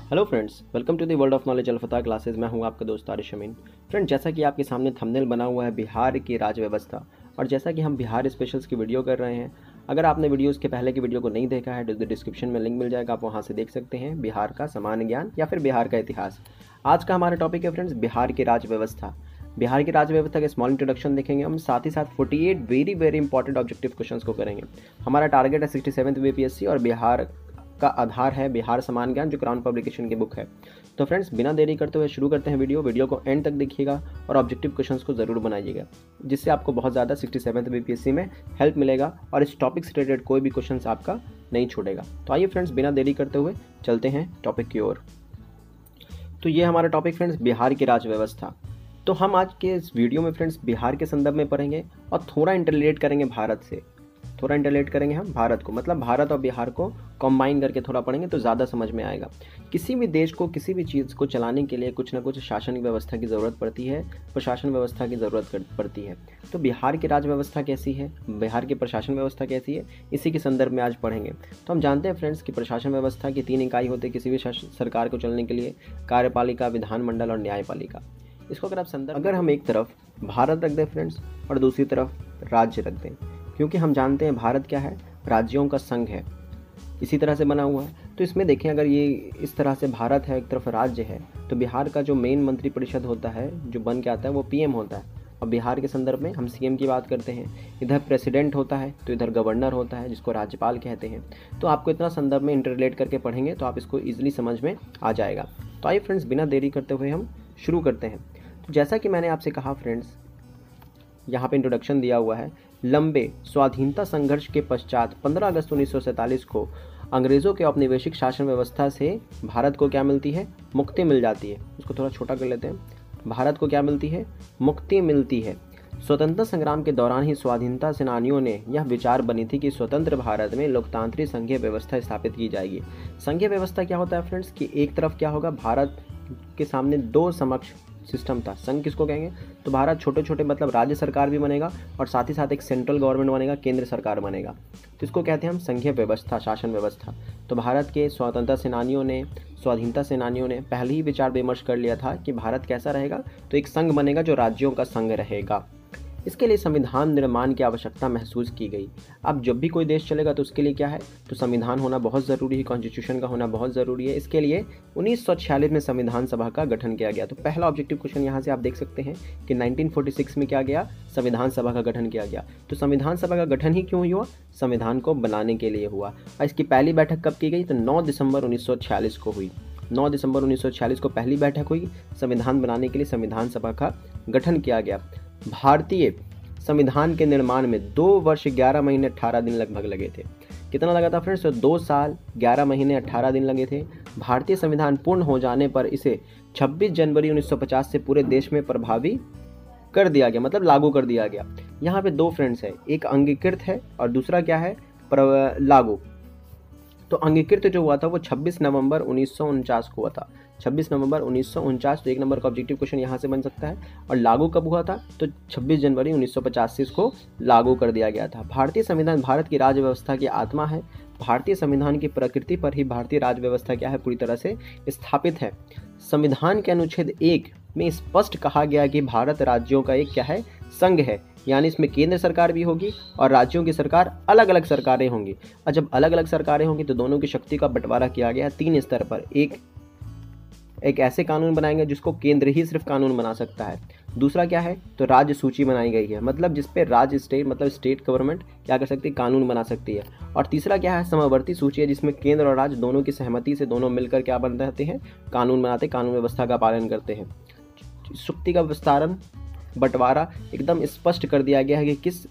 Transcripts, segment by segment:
Hello friends, welcome to the world of knowledge अल्फता classes. मैं हूं आपका दोस्त आरिश अमीन। फ्रेंड, जैसा कि आपके सामने थंबनेल बना हुआ है बिहार की राज्य व्यवस्था, और जैसा कि हम बिहार स्पेशल्स की वीडियो कर रहे हैं, अगर आपने वीडियोस के पहले की वीडियो को नहीं देखा है तो डिस्क्रिप्शन में लिंक मिल जाएगा, आप वहां से देख सकते हैं बिहार का सामान्य ज्ञान या फिर बिहार का इतिहास। आज का हमारा टॉपिक है फ्रेंड्स बिहार की राज्य व्यवस्था। बिहार की राज्य व्यवस्था का स्मॉल इंट्रोडक्शन देखेंगे हम, साथ ही साथ 48 very very important objective questions को करेंगे। हमारा टारगेट है 67th बीपीएससी और बिहार का आधार है बिहार समान ज्ञान, जो क्राउन पब्लिकेशन की बुक है। तो फ्रेंड्स, बिना देरी करते हुए शुरू करते हैं वीडियो को एंड तक देखिएगा और ऑब्जेक्टिव क्वेश्चंस को ज़रूर बनाइएगा, जिससे आपको बहुत ज़्यादा 67th बीपीएससी में हेल्प मिलेगा और इस टॉपिक से रिलेटेड कोई भी क्वेश्चंस आपका नहीं छूटेगा। तो आइए फ्रेंड्स, बिना देरी करते हुए चलते हैं टॉपिक की ओर। तो ये हमारा टॉपिक फ्रेंड्स बिहार की राज्य व्यवस्था। तो हम आज के इस वीडियो में फ्रेंड्स बिहार के संदर्भ में पढ़ेंगे और थोड़ा इंटरलेट करेंगे भारत से। थोड़ा इंटरलेट करेंगे हम भारत को, मतलब भारत और बिहार को कंबाइन करके थोड़ा पढ़ेंगे तो ज़्यादा समझ में आएगा। किसी भी देश को, किसी भी चीज़ को चलाने के लिए कुछ ना कुछ शासन व्यवस्था की ज़रूरत पड़ती है, प्रशासन व्यवस्था की ज़रूरत पड़ती है। तो बिहार की राज्य व्यवस्था कैसी है, बिहार की प्रशासन व्यवस्था कैसी है, इसी के संदर्भ में आज पढ़ेंगे। तो हम जानते हैं फ्रेंड्स कि प्रशासन व्यवस्था की 3 इकाई होती है किसी भी सरकार को चलने के लिए: कार्यपालिका, विधानमंडल और न्यायपालिका। इसको अगर हम एक तरफ भारत रख दें फ्रेंड्स और दूसरी तरफ राज्य रख दें, क्योंकि हम जानते हैं भारत क्या है, राज्यों का संघ है, इसी तरह से बना हुआ है। तो इसमें देखें, अगर ये इस तरह से भारत है, एक तरफ राज्य है, तो बिहार का जो मेन मंत्री परिषद होता है, जो बन के आता है, वो पीएम होता है। और बिहार के संदर्भ में हम सीएम की बात करते हैं। इधर प्रेसिडेंट होता है तो इधर गवर्नर होता है, जिसको राज्यपाल कहते हैं। तो आपको इतना संदर्भ में इंटरलेट करके पढ़ेंगे तो आप इसको ईजिली समझ में आ जाएगा। तो आइए फ्रेंड्स, बिना देरी करते हुए हम शुरू करते हैं। तो जैसा कि मैंने आपसे कहा फ्रेंड्स, यहाँ पे इंट्रोडक्शन दिया हुआ है। लंबे स्वाधीनता संघर्ष के पश्चात 15 अगस्त 1947 को अंग्रेज़ों के औपनिवेशिक शासन व्यवस्था से भारत को क्या मिलती है, मुक्ति मिल जाती है। उसको थोड़ा छोटा कर लेते हैं। भारत को क्या मिलती है, मुक्ति मिलती है। स्वतंत्रता संग्राम के दौरान ही स्वाधीनता सेनानियों ने यह विचार बनी थी कि स्वतंत्र भारत में लोकतांत्रिक संघीय व्यवस्था स्थापित की जाएगी। संघीय व्यवस्था क्या होता है फ्रेंड्स, कि एक तरफ क्या होगा, भारत के सामने 2 समक्ष सिस्टम था। संघ किसको कहेंगे, तो भारत छोटे छोटे मतलब राज्य सरकार भी बनेगा और साथ ही साथ एक सेंट्रल गवर्नमेंट बनेगा, केंद्र सरकार बनेगा। तो इसको कहते हैं हम संघीय व्यवस्था, शासन व्यवस्था। तो भारत के स्वतंत्रता सेनानियों ने, स्वाधीनता सेनानियों ने पहले ही विचार विमर्श कर लिया था कि भारत कैसा रहेगा, तो एक संघ बनेगा जो राज्यों का संघ रहेगा। इसके लिए संविधान निर्माण की आवश्यकता महसूस की गई। अब जब भी कोई देश चलेगा तो उसके लिए क्या है, तो संविधान होना बहुत ज़रूरी है, कॉन्स्टिट्यूशन का होना बहुत ज़रूरी है। इसके लिए 1946 में संविधान सभा का गठन किया गया। तो पहला ऑब्जेक्टिव क्वेश्चन यहाँ से आप देख सकते हैं कि 1946 में क्या गया, संविधान सभा का गठन किया गया। तो संविधान सभा का गठन ही क्यों हुआ, संविधान को बनाने के लिए हुआ। और इसकी पहली बैठक कब की गई, तो 9 दिसंबर 1946 को हुई। 9 दिसंबर 1946 को पहली बैठक हुई, संविधान बनाने के लिए संविधान सभा का गठन किया गया। भारतीय संविधान के निर्माण में 2 वर्ष 11 महीने 18 दिन लगभग लगे थे। कितना लगा था फ्रेंड्स, तो 2 साल 11 महीने 18 दिन लगे थे। भारतीय संविधान पूर्ण हो जाने पर इसे 26 जनवरी 1950 से पूरे देश में प्रभावी कर दिया गया, मतलब लागू कर दिया गया। यहाँ पे 2 फ्रेंड्स है, एक अंगीकृत है और दूसरा क्या है, लागू। तो अंगीकृत जो हुआ था वो 26 नवंबर 1949 को हुआ था, 26 नवंबर 1949। तो 1 नंबर का ऑब्जेक्टिव क्वेश्चन यहाँ से बन सकता है। और लागू कब हुआ था, तो 26 जनवरी 1950 से इसको लागू कर दिया गया था। भारतीय संविधान भारत की राज्य व्यवस्था की आत्मा है। भारतीय संविधान की प्रकृति पर ही भारतीय राज्य व्यवस्था क्या है, पूरी तरह से स्थापित है। संविधान के अनुच्छेद 1 में स्पष्ट कहा गया कि भारत राज्यों का एक क्या है, संघ है, यानी इसमें केंद्र सरकार भी होगी और राज्यों की सरकार, अलग अलग सरकारें होंगी। और जब अलग अलग सरकारें होंगी तो दोनों की शक्ति का बंटवारा किया गया 3 स्तर पर। एक ऐसे कानून बनाएंगे जिसको केंद्र ही सिर्फ कानून बना सकता है। दूसरा क्या है, तो राज्य सूची बनाई गई है, मतलब जिसपे राज्य स्टेट, मतलब स्टेट गवर्नमेंट क्या कर सकती है, कानून बना सकती है। और तीसरा क्या है, समवर्ती सूची है, जिसमें केंद्र और राज्य दोनों की सहमति से दोनों मिलकर क्या बनाते हैं, कानून बनाते, कानून व्यवस्था का पालन करते हैं। शक्ति का विस्तारण, बंटवारा एकदम स्पष्ट कर दिया गया है कि किस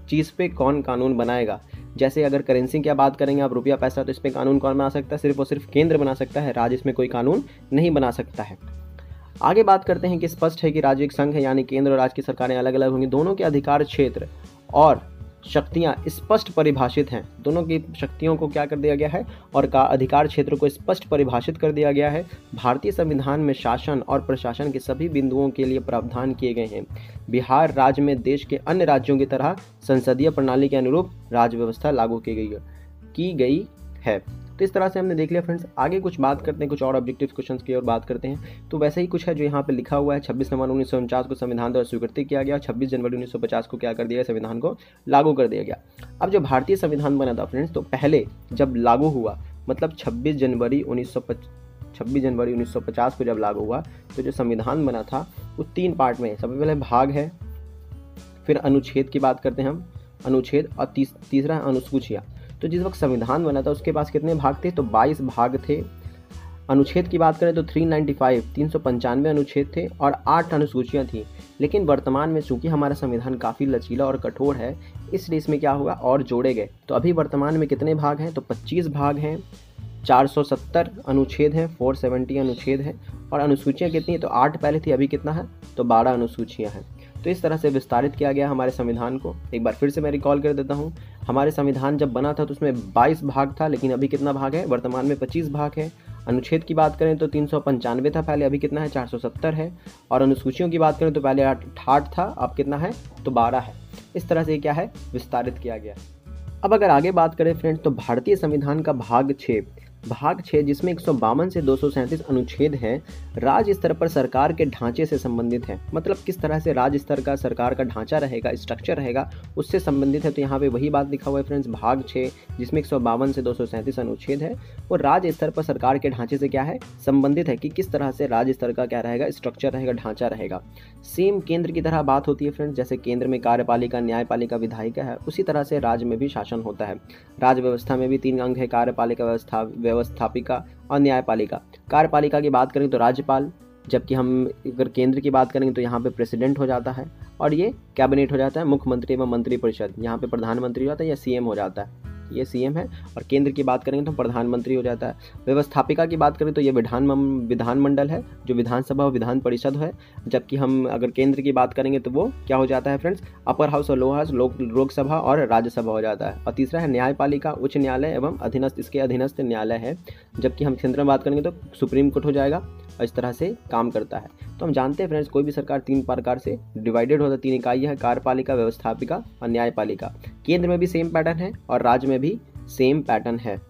चीज़ पे कौन कानून बनाएगा। जैसे अगर करेंसी की बात करेंगे आप, रुपया पैसा, तो इस पे कानून कौन बना सकता है, सिर्फ और सिर्फ केंद्र बना सकता है, राज्य इसमें कोई कानून नहीं बना सकता है। आगे बात करते हैं कि स्पष्ट है कि राज्य एक संघ है, यानी केंद्र और राज्य की सरकारें अलग अलग होंगी। दोनों के अधिकार क्षेत्र और शक्तियां स्पष्ट परिभाषित हैं। दोनों की शक्तियों को क्या कर दिया गया है, और का अधिकार क्षेत्र को स्पष्ट परिभाषित कर दिया गया है। भारतीय संविधान में शासन और प्रशासन के सभी बिंदुओं के लिए प्रावधान किए गए हैं। बिहार राज्य में देश के अन्य राज्यों की तरह संसदीय प्रणाली के अनुरूप राज्य व्यवस्था लागू की गई है। तो इस तरह से हमने देख लिया फ्रेंड्स। आगे कुछ बात करते हैं, कुछ और ऑब्जेक्टिव क्वेश्चंस की और बात करते हैं। तो वैसे ही कुछ है जो यहाँ पे लिखा हुआ है, 26 नवंबर 1949 को संविधान द्वारा स्वीकृत किया गया, 26 जनवरी 1950 को क्या कर दिया, संविधान को लागू कर दिया गया। अब जो भारतीय संविधान बना था फ्रेंड्स, तो पहले जब लागू हुआ, मतलब 26 जनवरी 1950 को जब लागू हुआ, तो जो संविधान बना था वो 3 पार्ट में है। सबसे पहले भाग है, फिर अनुच्छेद की बात करते हैं हम, अनुच्छेद, और तीसरा है अनुसूचियाँ। तो जिस वक्त संविधान बना था उसके पास कितने भाग थे, तो 22 भाग थे। अनुच्छेद की बात करें तो 395 अनुच्छेद थे और 8 अनुसूचियाँ थी। लेकिन वर्तमान में चूंकि हमारा संविधान काफ़ी लचीला और कठोर है, इसलिए इसमें क्या हुआ, और जोड़े गए। तो अभी वर्तमान में कितने भाग हैं, तो 25 भाग हैं, 470 अनुच्छेद हैं, 470 अनुच्छेद हैं, और अनुसूचियाँ कितनी है, तो 8 पहले थी, अभी कितना है, तो 12 अनुसूचियाँ हैं। तो इस तरह से विस्तारित किया गया हमारे संविधान को। एक बार फिर से मैं रिकॉल कर देता हूँ, हमारे संविधान जब बना था तो उसमें 22 भाग था, लेकिन अभी कितना भाग है, वर्तमान में 25 भाग है। अनुच्छेद की बात करें तो 395 था पहले, अभी कितना है, 470 है। और अनुसूचियों की बात करें तो पहले 8 था, अब कितना है, तो 12 है। इस तरह से क्या है, विस्तारित किया गया। अब अगर आगे बात करें फ्रेंड्स, तो भारतीय संविधान का भाग 6 जिसमें 152 से 237 अनुच्छेद हैं, राज्य स्तर पर सरकार के ढांचे से संबंधित है। मतलब किस तरह से राज्य स्तर का सरकार का ढांचा रहेगा, स्ट्रक्चर रहेगा, उससे संबंधित है। तो यहाँ पे वही बात लिखा हुआ है फ्रेंड्स, भाग 6 जिसमें 152 से 237 अनुच्छेद है, वो राज्य स्तर पर सरकार के ढांचे से क्या है, संबंधित है, कि किस तरह से राज्य स्तर का क्या रहेगा, स्ट्रक्चर रहेगा, ढांचा रहेगा। सेम केंद्र की तरह बात होती है फ्रेंड्स, जैसे केंद्र में कार्यपालिका, न्यायपालिका, विधायिका है, उसी तरह से राज्य में भी शासन होता है। राज्य व्यवस्था में भी 3 अंग है, कार्यपालिका, व्यवस्थापिका और न्यायपालिका। कार्यपालिका की बात करें तो राज्यपाल, जबकि हम अगर केंद्र की बात करेंगे तो यहाँ पे प्रेसिडेंट हो जाता है, और ये कैबिनेट हो जाता है, मुख्यमंत्री एवं मंत्रिपरिषद। यहाँ पे प्रधानमंत्री हो जाता है या सीएम हो जाता है, ये सीएम है। और केंद्र की बात करेंगे तो प्रधानमंत्री हो जाता है। व्यवस्थापिका की बात करें तो ये विधानमंडल है, जो विधानसभा और विधान परिषद है। जबकि हम अगर केंद्र की बात करेंगे तो वो क्या हो जाता है फ्रेंड्स, अपर हाउस और लोअर हाउस, लोकसभा और राज्यसभा हो जाता है। और तीसरा है न्यायपालिका, उच्च न्यायालय एवं अधीनस्थ, इसके अधीनस्थ न्यायालय है। जबकि हम केंद्र में बात करेंगे तो सुप्रीम कोर्ट हो जाएगा, और इस तरह से काम करता है। तो हम जानते हैं फ्रेंड्स, कोई भी सरकार 3 प्रकार से डिवाइडेड होता है, 3 इकाइयाँ है, कार्यपालिका, व्यवस्थापिका और न्यायपालिका। केंद्र में भी सेम पैटर्न है और राज्य में भी सेम पैटर्न है।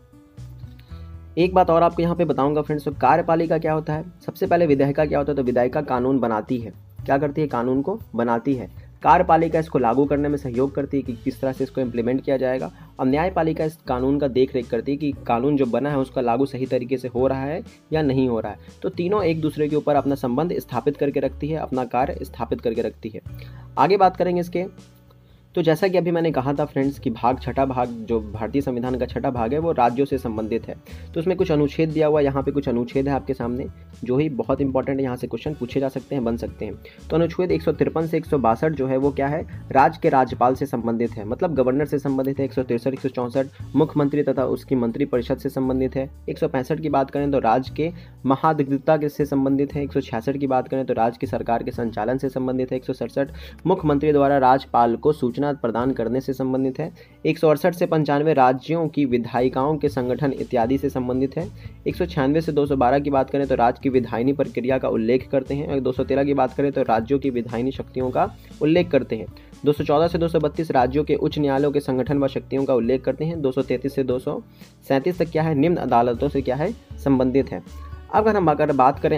एक बात और आपको यहाँ पे बताऊंगा फ्रेंड्स, तो कार्यपालिका क्या होता है, सबसे पहले विधायिका क्या होता है, तो विधायिका कानून बनाती है, क्या करती है, कानून को बनाती है। कार्यपालिका इसको लागू करने में सहयोग करती है कि किस तरह से इसको इम्प्लीमेंट किया जाएगा, और न्यायपालिका इस कानून का देख रेख करती है कि कानून जो बना है उसका लागू सही तरीके से हो रहा है या नहीं हो रहा है। तो तीनों एक दूसरे के ऊपर अपना संबंध स्थापित करके रखती है, अपना कार्य स्थापित करके रखती है। आगे बात करेंगे इसके, तो जैसा कि अभी मैंने कहा था फ्रेंड्स कि छठा भाग जो भारतीय संविधान का छठा भाग है वो राज्यों से संबंधित है। तो उसमें कुछ अनुच्छेद दिया हुआ है, यहाँ पे कुछ अनुच्छेद है आपके सामने, जो ही बहुत इंपॉर्टेंट है, यहाँ से क्वेश्चन पूछे जा सकते हैं, बन सकते हैं। तो अनुच्छेद 153 से 162 जो है वो क्या है, राज्य के राज्यपाल से संबंधित है, मतलब गवर्नर से संबंधित है। 163 164 मुख्यमंत्री तथा उसकी मंत्रिपरिषद से संबंधित है। 165 की बात करें तो राज्य के महाधिवक्ता से संबंधित है। 166 की बात करें तो राज्य की सरकार के संचालन से संबंधित है। 167 मुख्यमंत्री द्वारा राज्यपाल को सूचना प्रदान करने से संबंधित है। 168 से 95 राज्यों की विधायिकाओं के संगठन इत्यादि से संबंधित है। 196 से 212 की बात करें तो राज्य की विधायिनी प्रक्रिया का उल्लेख करते हैं। और 213 की बात करें तो राज्यों की विधायिनी शक्तियों का उल्लेख करते हैं। 214 से 232 राज्यों के उच्च न्यायालयों के संगठन व शक्तियों का उल्लेख करते हैं। 233 से 237 तक क्या है, निम्न अदालतों से क्या है, संबंधित है। अब अगर हम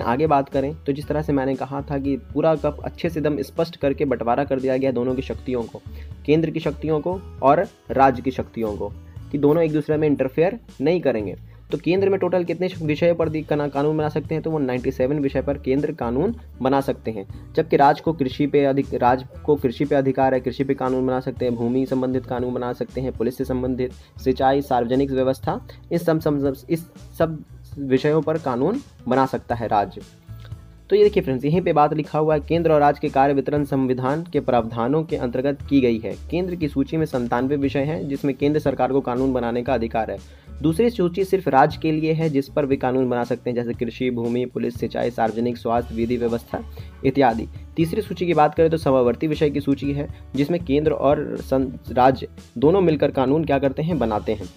आगे बात करें तो जिस तरह से मैंने कहा था कि पूरा कप अच्छे से एकदम स्पष्ट करके बंटवारा कर दिया गया दोनों की शक्तियों को, केंद्र की शक्तियों को और राज्य की शक्तियों को, कि दोनों एक दूसरे में इंटरफेयर नहीं करेंगे। तो केंद्र में टोटल कितने विषय पर कानून बना सकते हैं, तो वो 97 विषय पर केंद्र कानून बना सकते हैं। जबकि राज्य को कृषि पे अधिकार है, कृषि पे कानून बना सकते हैं, भूमि संबंधित कानून बना सकते हैं, पुलिस से संबंधित, सिंचाई, सार्वजनिक व्यवस्था, इस सब विषयों पर कानून बना सकता है राज्य। तो ये देखिए फ्रेंड्स, यहीं पे बात लिखा हुआ है, केंद्र और राज्य के कार्य वितरण संविधान के प्रावधानों के अंतर्गत की गई है। केंद्र की सूची में 97 विषय हैं जिसमें केंद्र सरकार को कानून बनाने का अधिकार है। दूसरी सूची सिर्फ राज्य के लिए है जिस पर वे कानून बना सकते हैं, जैसे कृषि, भूमि, पुलिस, सिंचाई, सार्वजनिक स्वास्थ्य, विधि व्यवस्था इत्यादि। तीसरी सूची की बात करें तो समवर्ती विषय की सूची है जिसमें केंद्र और राज्य दोनों मिलकर कानून क्या करते हैं, बनाते हैं।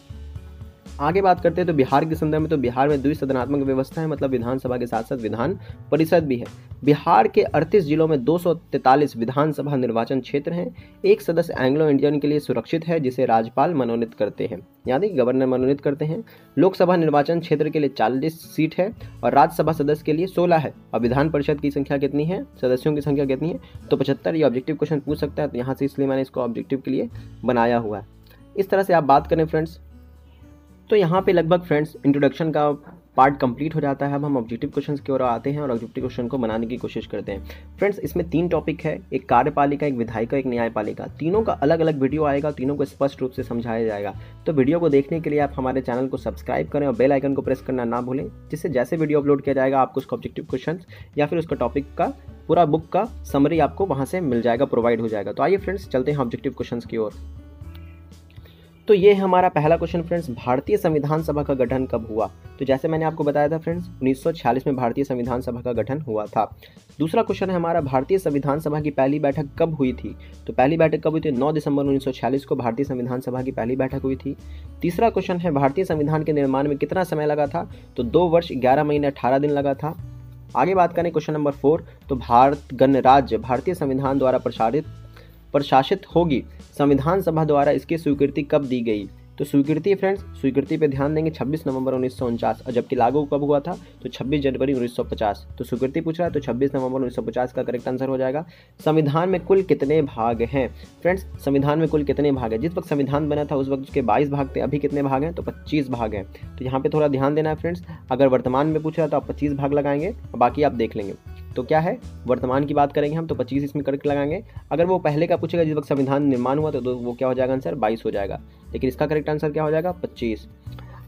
आगे बात करते हैं तो बिहार के संदर्भ में, तो बिहार में द्विसदनात्मक व्यवस्था है, मतलब विधानसभा के साथ साथ विधान परिषद भी है। बिहार के 38 जिलों में 243 विधानसभा निर्वाचन क्षेत्र हैं। एक सदस्य एंग्लो इंडियन के लिए सुरक्षित है, जिसे राज्यपाल मनोनीत करते हैं, यानी गवर्नर मनोनीत करते हैं। लोकसभा निर्वाचन क्षेत्र के लिए 40 सीट है और राज्यसभा सदस्य के लिए 16 है। और विधान परिषद की संख्या कितनी है, सदस्यों की संख्या कितनी है, तो 75। ये ऑब्जेक्टिव क्वेश्चन पूछ सकता है, तो यहाँ से इसलिए मैंने इसको ऑब्जेक्टिव के लिए बनाया हुआ है। इस तरह से आप बात करें फ्रेंड्स, तो यहाँ पे लगभग फ्रेंड्स इंट्रोडक्शन का पार्ट कंप्लीट हो जाता है। अब हम ऑब्जेक्टिव क्वेश्चंस की ओर आते हैं और ऑब्जेक्टिव क्वेश्चन को बनाने की कोशिश करते हैं। फ्रेंड्स इसमें 3 टॉपिक है, एक कार्यपालिका, एक विधायिका, एक न्यायपालिका। तीनों का अलग अलग वीडियो आएगा, तीनों को स्पष्ट रूप से समझाया जाएगा। तो वीडियो को देखने के लिए आप हमारे चैनल को सब्सक्राइब करें और बेल आइकन को प्रेस करना ना भूलें, जिससे जैसे वीडियो अपलोड किया जाएगा आपको उसका ऑब्जेक्टिव क्वेश्चन या फिर उसका टॉपिक का पूरा बुक का समरी आपको वहाँ से मिल जाएगा, प्रोवाइड हो जाएगा। तो आइए फ्रेंड्स चलते हैं ऑब्जेक्टिव क्वेश्चन की ओर। तो ये है हमारा पहला क्वेश्चन फ्रेंड्स, भारतीय संविधान सभा का गठन कब हुआ? तो जैसे मैंने आपको बताया था फ्रेंड्स, 1946 में भारतीय संविधान सभा का गठन हुआ था। दूसरा क्वेश्चन है हमारा, भारतीय संविधान सभा की पहली बैठक कब हुई थी? तो पहली बैठक कब हुई थी? 9 दिसंबर 1946 को भारतीय संविधान सभा की पहली बैठक हुई थी। तीसरा क्वेश्चन है, भारतीय संविधान के निर्माण में कितना समय लगा था? तो 2 वर्ष 11 महीने 18 दिन लगा था। आगे बात करें क्वेश्चन नंबर 4, तो भारत गणराज्य भारतीय संविधान द्वारा प्रशासित होगी, संविधान सभा द्वारा इसकी स्वीकृति कब दी गई? तो स्वीकृति फ्रेंड्स, स्वीकृति पे ध्यान देंगे 26 नवंबर 1949, और जबकि लागू कब हुआ था? तो 26 जनवरी 1950। तो स्वीकृति पूछ रहा है तो 26 नवंबर 1950 का करेक्ट आंसर हो जाएगा। संविधान में कुल कितने भाग हैं? फ्रेंड्स संविधान में कुल कितने भाग हैं? जिस वक्त संविधान बना था उस वक्त उसके 22 भाग थे, अभी कितने भाग हैं? तो 25 भाग हैं। तो यहाँ पे थोड़ा ध्यान देना है फ्रेंड्स, अगर वर्तमान में पूछ रहा है तो आप 25 भाग लगाएंगे, बाकी आप देख लेंगे। तो क्या है, वर्तमान की बात करेंगे हम तो 25 इसमें करेक्ट लगाएंगे। अगर वो पहले का पूछेगा जिस वक्त संविधान निर्माण हुआ तो वो क्या हो जाएगा आंसर? 22 हो जाएगा, लेकिन इसका करेक्ट आंसर क्या हो जाएगा? 25।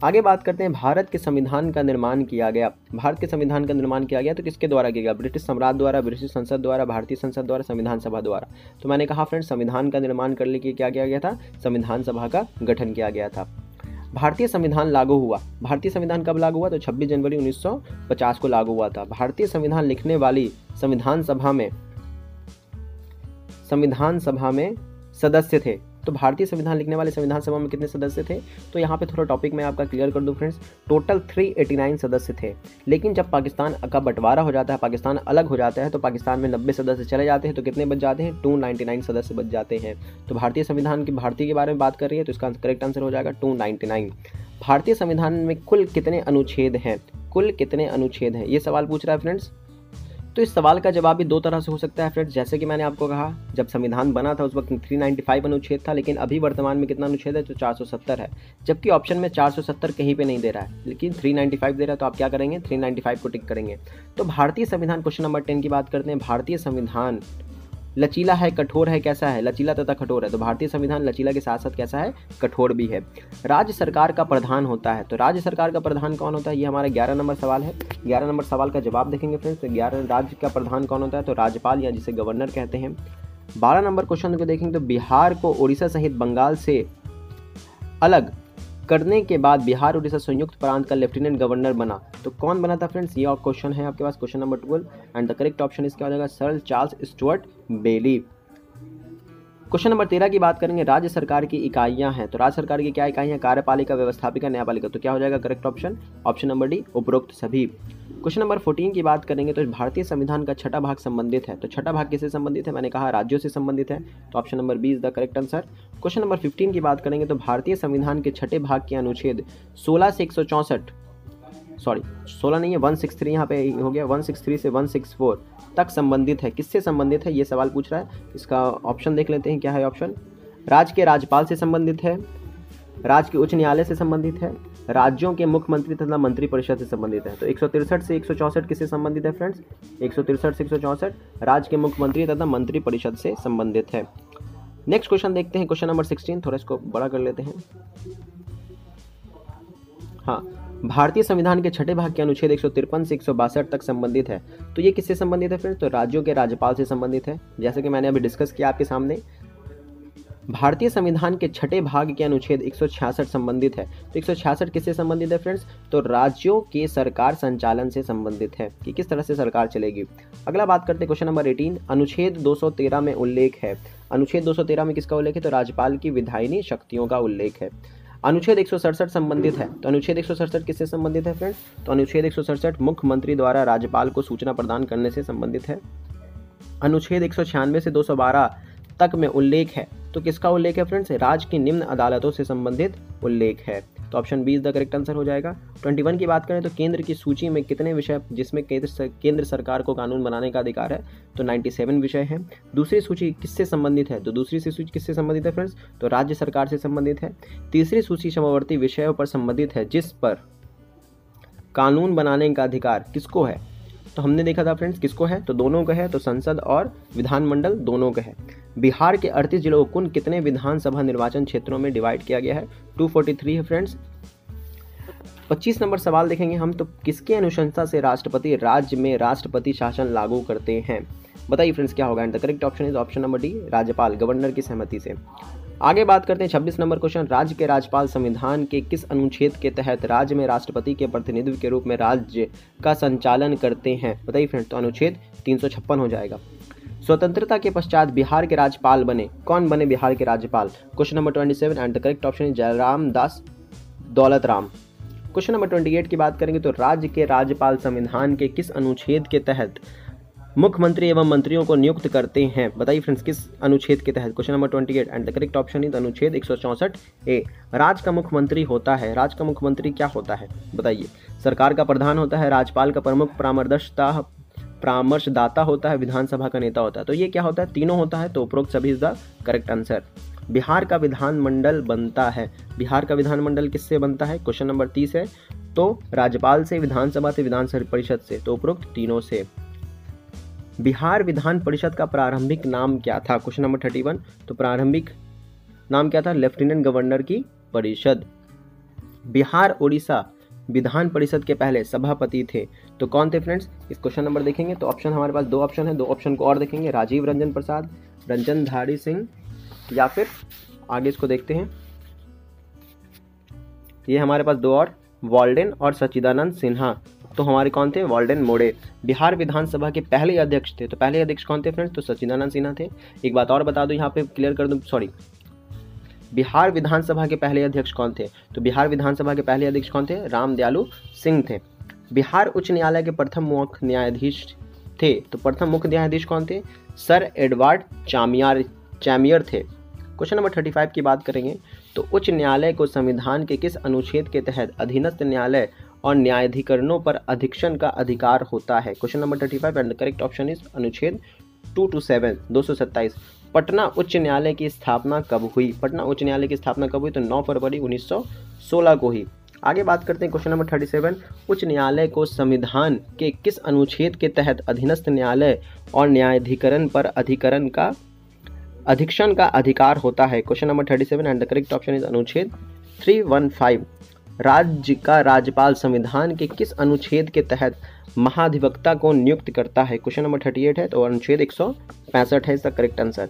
आगे बात करते हैं, भारत के संविधान का निर्माण किया गया। भारत के संविधान का निर्माण किया गया तो किसके द्वारा किया गया? ब्रिटिश सम्राट द्वारा, ब्रिटिश संसद द्वारा, भारतीय संसद द्वारा, संविधान सभा द्वारा। तो मैंने कहा फ्रेंड्स, संविधान का निर्माण करने के लिए क्या किया गया था? संविधान सभा का गठन किया गया था। भारतीय संविधान लागू हुआ। भारतीय संविधान कब लागू हुआ? तो 26 जनवरी 1950 को लागू हुआ था। भारतीय संविधान लिखने वाली संविधान सभा में सदस्य थे। तो भारतीय संविधान लिखने वाले संविधान सभा में कितने सदस्य थे? तो यहाँ पे थोड़ा टॉपिक मैं आपका क्लियर कर दूं फ्रेंड्स, टोटल 389 सदस्य थे। लेकिन जब पाकिस्तान का बंटवारा हो जाता है, पाकिस्तान अलग हो जाता है, तो पाकिस्तान में 90 सदस्य चले जाते हैं, तो कितने बच जाते हैं? 299 सदस्य बच जाते हैं। तो भारतीय संविधान की भारतीय के बारे में बात कर रही है तो इसका करेक्ट आंसर हो जाएगा 299। भारतीय संविधान में कुल कितने अनुच्छेद हैं? कुल कितने अनुच्छेद हैं, ये सवाल पूछ रहा है फ्रेंड्स। तो इस सवाल का जवाब भी 2 तरह से हो सकता है फ्रेंड्स। जैसे कि मैंने आपको कहा, जब संविधान बना था उस वक्त 395 अनुच्छेद था, लेकिन अभी वर्तमान में कितना अनुच्छेद है? तो 470 है। जबकि ऑप्शन में 470 कहीं पे नहीं दे रहा है, लेकिन 395 दे रहा है, तो आप क्या करेंगे? 395 को टिक करेंगे। तो भारतीय संविधान, क्वेश्चन नंबर 10 की बात करते हैं, भारतीय संविधान लचीला है, कठोर है, कैसा है? लचीला तथा कठोर है। तो भारतीय संविधान लचीला के साथ साथ कैसा है? कठोर भी है। राज्य सरकार का प्रधान होता है, तो राज्य सरकार का प्रधान कौन होता है? ये हमारा 11 नंबर सवाल है। 11 नंबर सवाल का जवाब देखेंगे फ्रेंड्स, तो 11 राज्य का प्रधान कौन होता है? तो राज्यपाल, या जिसे गवर्नर कहते हैं। 12 नंबर क्वेश्चन को देखेंगे तो बिहार को उड़ीसा सहित बंगाल से अलग करने के बाद बिहार उड़ीसा संयुक्त प्रांत का लेफ्टिनेंट गवर्नर बना, तो कौन बना था फ्रेंड्स? ये और क्वेश्चन है आपके पास, question number 12, and the correct option इसका हो जाएगा sir Charles Stuart Bayley. Question number 13 की बात करेंगे, राज्य सरकार की इकाइयां हैं, तो राज्य सरकार की क्या इकाइयां? कार्यपालिका, व्यवस्थापिका, न्यायपालिका। तो क्या हो जाएगा correct option? Option number D, उपरोक्त सभी। क्वेश्चन नंबर 14 की बात करेंगे तो भारतीय संविधान का छठा भाग संबंधित है, तो छठा भाग किससे संबंधित है? मैंने कहा राज्यों से संबंधित है, तो option number B is the correct answer. Question number 15 की बात करेंगे तो भारतीय संविधान के छठे भाग के अनुच्छेद 16 से 164, सॉरी 16 नहीं है 163 यहाँ पे हो गया, 163 से 164 तक संबंधित है। किससे संबंधित है ये सवाल पूछ रहा है। इसका ऑप्शन देख लेते हैं, क्या है ऑप्शन? राज्य के राज्यपाल से संबंधित है, राज्य के उच्च न्यायालय से संबंधित है, राज्यों के मुख्यमंत्री तथा मंत्री परिषद से संबंधित है। तो 163 से 164 किससे संबंधित है फ्रेंड्स? 163 से 164 राज्य के मुख्यमंत्री तथा मंत्री परिषद से संबंधित है। नेक्स्ट क्वेश्चन देखते हैं, क्वेश्चन नंबर 16, थोड़ा इसको बड़ा कर लेते हैं। हाँ, भारतीय संविधान के छठे भाग के अनुच्छेद 153 से 162 तक संबंधित है, तो ये किससे संबंधित है फ्रेंड्स? तो राज्यों के राज्यपाल से संबंधित है, जैसे कि मैंने अभी डिस्कस किया आपके सामने। भारतीय संविधान के छठे भाग के अनुच्छेद 166 संबंधित है, तो 166 किससे संबंधित है फ्रेंड्स? तो राज्यों के सरकार संचालन से संबंधित है कि किस तरह से सरकार चलेगी। अगला बात करते हैं क्वेश्चन नंबर 18, अनुच्छेद 213 में उल्लेख है। अनुच्छेद 213 में किसका उल्लेख है? तो राज्यपाल की विधायिनी शक्तियों का उल्लेख है। अनुच्छेद 167 संबंधित है, तो अनुच्छेद 167 किससे संबंधित है फ्रेंड्स? तो अनुच्छेद 167 मुख्यमंत्री द्वारा राज्यपाल को सूचना प्रदान करने से संबंधित है। अनुच्छेद 196 से 212 तक में उल्लेख है, तो किसका उल्लेख है फ्रेंड्स? राज्य की निम्न अदालतों से संबंधित उल्लेख है, तो option B is the correct answer हो जाएगा। 21 की बात करें तो केंद्र की सूची में कितने विषय जिसमें केंद्र सरकार को कानून बनाने का अधिकार है? तो 97 विषय हैं। दूसरी सूची किससे संबंधित है? तो दूसरी सूची किससे संबंधित है फ्रेंड्स? तो राज्य सरकार से संबंधित है। तीसरी सूची समवर्ती विषयों पर संबंधित है जिस पर कानून बनाने का अधिकार किसको है? तो हमने देखा था फ्रेंड्स किसको है, तो दोनों का है, तो संसद और विधानमंडल दोनों का है। बिहार के 38 जिलों को कुल कितने विधानसभा निर्वाचन क्षेत्रों में डिवाइड किया गया है? 243 है फ्रेंड्स। 25 नंबर सवाल देखेंगे हम, तो किसकी अनुशंसा से राष्ट्रपति राज्य में राष्ट्रपति शासन लागू करते हैं? बताइए फ्रेंड्स क्या होगा? And the correct option is option number D, राज्यपाल, गवर्नर की सहमति से। आगे बात करते हैं 26 नंबर क्वेश्चन, राज्य के राज्यपाल संविधान के किस अनुच्छेद के तहत राज्य में राष्ट्रपति के प्रतिनिधित्व के रूप में राज्य का संचालन करते हैं? बताइए फ्रेंड्स, तो अनुच्छेद 356 हो जाएगा। स्वतंत्रता के पश्चात बिहार के राज्यपाल बने, कौन बने बिहार के राज्यपाल? Question number 27 and the correct option is Jairam Das Daulat Ram. Question number 28 की बात करेंगे तो राज्य के राज्यपाल संविधान के किस अनुच्छेद के तहत मुख्यमंत्री एवं मंत्रियों को नियुक्त करते हैं? बताइए फ्रेंड्स किस अनुच्छेद के तहत? Question number 28 and the correct option is अनुच्छेद 164 ए। राज्य का मुख्यमंत्री होता है, राज्य का मुख्यमंत्री क्या होता है? बताइए। सरकार का प्रधान होता है, राज्यपाल का प्रमुख परामर्शदाता होता है, विधानसभा का नेता होता है। तो ये क्या होता है? तीनों होता है, तो उपरोक्त सभी is the correct answer. Bihar का विधानमंडल बनता है, बिहार का विधानमंडल किससे बनता है? क्वेश्चन नंबर 30 है, तो राज्यपाल से, विधानसभा से, विधान परिषद से, तो उपरोक्त तीनों से। बिहार विधान परिषद का प्रारंभिक नाम क्या था? क्वेश्चन नंबर 31, तो प्रारंभिक नाम क्या था? लेफ्टिनेंट गवर्नर की परिषद। बिहार उड़ीसा विधान परिषद के पहले सभापति थे, तो कौन थे फ्रेंड्स? इस क्वेश्चन नंबर देखेंगे तो ऑप्शन हमारे पास दो ऑप्शन है, दो ऑप्शन को और देखेंगे, राजीव रंजन प्रसाद, रंजनधारी सिंह, या फिर आगे इसको देखते हैं, ये हमारे पास दो और, वाल्डेन और सच्चिदानंद सिन्हा। तो हमारे कौन थे? वाल्डेन मोड़े। बिहार विधानसभा के पहले अध्यक्ष थे, तो पहले अध्यक्ष कौन थे फ्रेंड्स? तो सच्चिदानंद सिन्हा थे। एक बात और बता दूं, यहाँ पे क्लियर कर दूं, सॉरी, बिहार विधानसभा के पहले अध्यक्ष कौन थे? तो बिहार विधानसभा के पहले अध्यक्ष कौन थे? रामदयालु सिंह थे। बिहार उच्च न्यायालय के प्रथम मुख्य न्यायाधीश थे, तो प्रथम मुख्य न्यायाधीश कौन थे? सर एडवर्ड चैमियर थे। क्वेश्चन नंबर 35 की बात करेंगे तो उच्च न्यायालय को संविधान के किस अनुच्छेद के तहत अधीनस्थ न्यायालय और न्यायाधिकरणों पर अधीक्षण का अधिकार होता है? Question number 35 and the correct option is अनुच्छेद 227। पटना उच्च न्यायालय की स्थापना कब हुई? पटना उच्च न्यायालय की स्थापना कब हुई? तो 9 फरवरी 1916 को ही। आगे बात करते हैं क्वेश्चन नंबर 37, उच्च न्यायालय को संविधान के किस अनुच्छेद के तहत अधीनस्थ न्यायालय और न्यायाधिकरण पर अधीक्षण का अधिकार होता है? Question number 37 and the correct option is अनुच्छेद 315। राज्य का राज्यपाल संविधान के किस अनुच्छेद के तहत महाधिवक्ता को नियुक्त करता है? क्वेश्चन नंबर 38 है, तो अनुच्छेद 165 है इसका करेक्ट आंसर।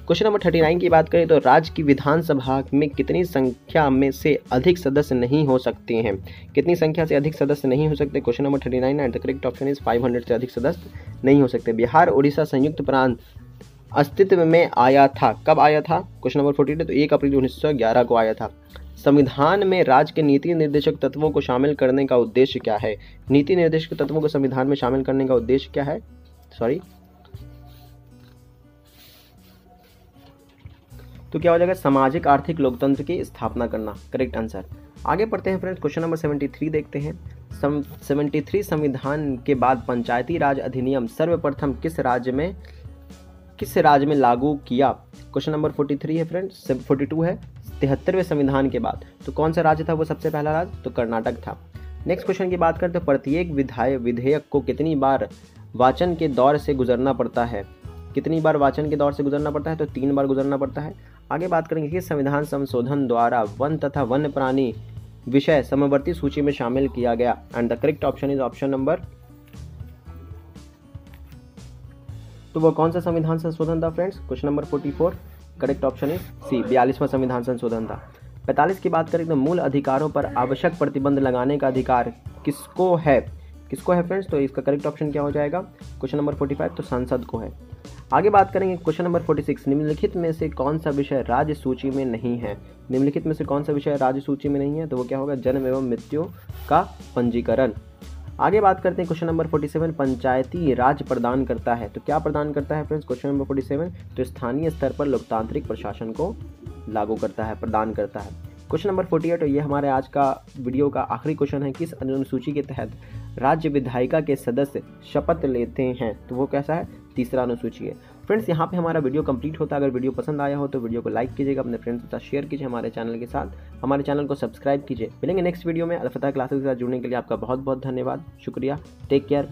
क्वेश्चन नंबर 39 की बात करें तो राज्य की विधानसभा में कितनी संख्या में से अधिक सदस्य नहीं हो सकते हैं? कितनी संख्या से अधिक सदस्य नहीं हो सकते? Question number 39 and the correct option is 500 से अधिक सदस्य नहीं हो सकते। बिहार उड़ीसा संयुक्त प्रांत अस्तित्व में आया था, कब आया था? क्वेश्चन नंबर 42, तो 1 अप्रैल 1911 को आया था। संविधान में राज्य के नीति निर्देशक तत्वों को शामिल करने का उद्देश्य क्या है? नीति निर्देशक तत्वों को संविधान में शामिल करने का उद्देश्य क्या है? तो क्या हो जाएगा? सामाजिक आर्थिक लोकतंत्र की स्थापना करना, करेक्ट आंसर। आगे पढ़ते हैं फ्रेंड्स, क्वेश्चन नंबर 73 देखते हैं। 73 संविधान के बाद पंचायती राज अधिनियम सर्वप्रथम किस राज्य में लागू किया? क्वेश्चन नंबर 43 है फ्रेंड्स, 42 है। 73वें संविधान के बाद तो कौन सा राज्य था वो सबसे पहला राज्य? तो कर्नाटक था। नेक्स्ट क्वेश्चन की बात करते हैं, प्रत्येक विधेयक को कितनी बार वाचन के दौर से गुजरना पड़ता है? कितनी बार वाचन के दौर से गुजरना पड़ता है? तो 3 बार गुजरना पड़ता है। आगे बात करेंगे कि संविधान संशोधन द्वारा वन तथा वन्य प्राणी विषय समवर्ती सूची में शामिल किया गया? And the correct option is option number, तो वो कौन सा संविधान संशोधन था friends? Question number 44, correct option is C, 42वां संविधान संशोधन था। 45 की बात करें तो मूल अधिकारों पर आवश्यक प्रतिबंध लगाने का अधिकार किसको है फ्रेंड्स? तो इसका करेक्ट ऑप्शन क्या हो जाएगा? क्वेश्चन नंबर 45, तो संसद को है। आगे बात करेंगे क्वेश्चन नंबर 46, निम्नलिखित में से कौन सा विषय राज्य सूची में नहीं है। निम्नलिखित में से कौन सा विषय राज्य सूची में नहीं है, तो वो क्या होगा, जन्म एवं मृत्यु का पंजीकरण। आगे बात करते हैं क्वेश्चन नंबर 47, पंचायती राज प्रदान करता है, तो क्या प्रदान करता है फ्रेंड्स क्वेश्चन नंबर 47, तो स्थानीय स्तर पर लोकतांत्रिक प्रशासन को लागू करता है, प्रदान करता है। क्वेश्चन नंबर 48, ये हमारे आज का वीडियो का आखिरी क्वेश्चन है, किस अनुसूची के तहत राज्य विधायिका के सदस्य शपथ लेते हैं, तो वो कैसा है, तीसरा अनुसूची है। फ्रेंड्स यहाँ पे हमारा वीडियो कंप्लीट होता है। अगर वीडियो पसंद आया हो तो वीडियो को लाइक कीजिएगा, अपने फ्रेंड्स के साथ शेयर कीजिए, हमारे चैनल के साथ, हमारे चैनल को सब्सक्राइब कीजिए। मिलेंगे नेक्स्ट वीडियो में। अल फतह क्लासेस के साथ जुड़ने के लिए आपका बहुत बहुत धन्यवाद, शुक्रिया, टेक केयर।